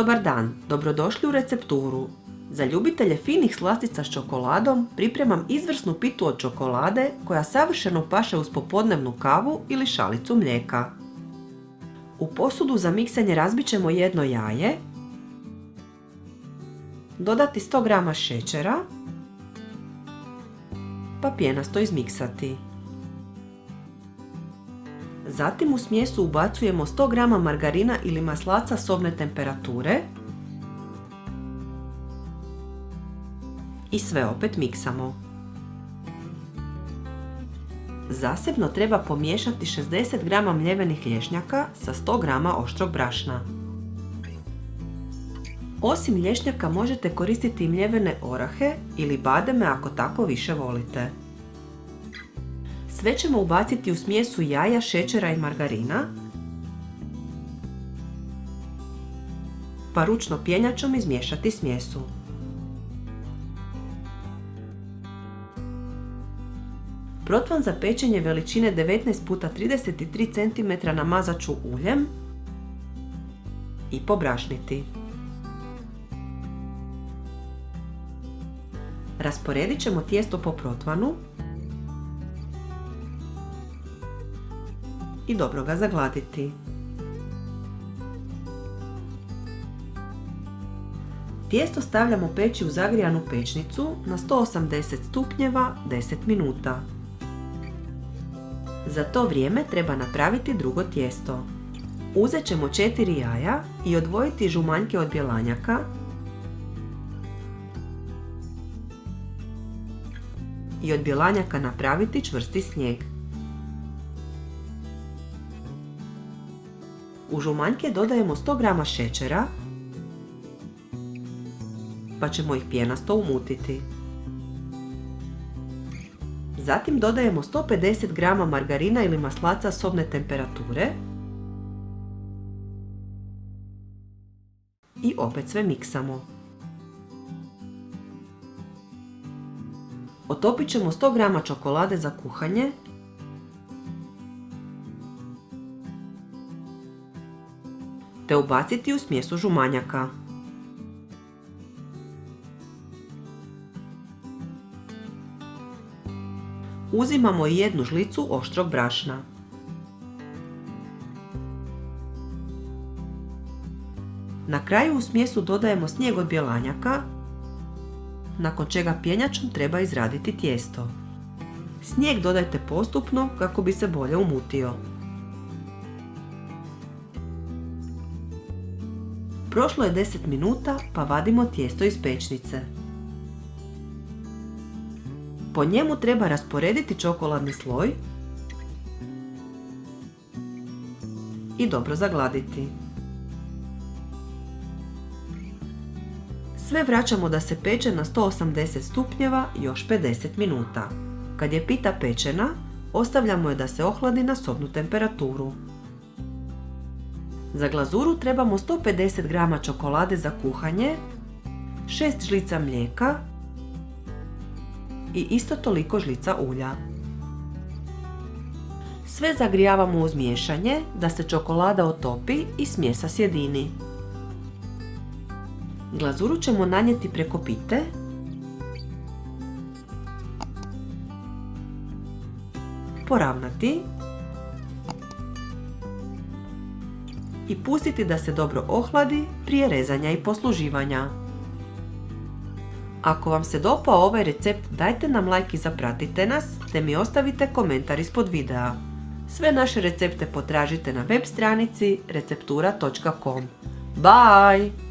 Dobar dan, dobrodošli u recepturu. Za ljubitelje finih slastica s čokoladom pripremam izvrsnu pitu od čokolade koja savršeno paše uz popodnevnu kavu ili šalicu mlijeka. U posudu za miksanje razbit ćemo jedno jaje, dodati 100 g šećera, pa pjenasto izmiksati. Zatim u smjesu ubacujemo 100 g margarina ili maslaca sobne temperature i sve opet miksamo. Zasebno treba pomiješati 60 g mljevenih lješnjaka sa 100 g oštrog brašna. Osim lješnjaka možete koristiti i mljevene orahe ili bademe ako tako više volite. Sve ćemo ubaciti u smjesu jaja, šećera i margarina, pa ručno pjenjačom izmiješati smjesu. Protvan za pečenje veličine 19 x 33 cm namazat ću uljem i pobrašniti. Rasporedit ćemo tijesto po protvanu i dobro ga zagladiti. Tijesto stavljamo peći u zagrijanu pećnicu na 180 stupnjeva 10 minuta. Za to vrijeme treba napraviti drugo tijesto. Uzet ćemo 4 jaja i odvojiti žumanjke od bjelanjaka i od bjelanjaka napraviti čvrsti snijeg. U žumanjke dodajemo 100 g šećera, pa ćemo ih pjenasto umutiti. Zatim dodajemo 150 g margarina ili maslaca sobne temperature i opet sve miksamo. Otopit ćemo 100 g čokolade za kuhanje te ubaciti u smjesu žumanjaka. Uzimamo i jednu žlicu oštrog brašna. Na kraju u smjesu dodajemo snijeg od bjelanjaka, nakon čega pjenjačom treba izraditi tijesto. Snijeg dodajte postupno kako bi se bolje umutio. Prošlo je 10 minuta pa vadimo tijesto iz pećnice. Po njemu treba rasporediti čokoladni sloj i dobro zagladiti. Sve vraćamo da se peče na 180 stupnjeva još 50 minuta. Kad je pita pečena, ostavljamo je da se ohladi na sobnu temperaturu. Za glazuru trebamo 150 g čokolade za kuhanje, 6 žlica mlijeka i isto toliko žlica ulja. Sve zagrijavamo uz miješanje da se čokolada otopi i smjesa sjedini. Glazuru ćemo nanijeti preko pite poravnati i pustiti da se dobro ohladi prije rezanja i posluživanja. Ako vam se dopao ovaj recept, dajte nam like i zapratite nas, te mi ostavite komentar ispod videa. Sve naše recepte potražite na web stranici receptura.com. Bye!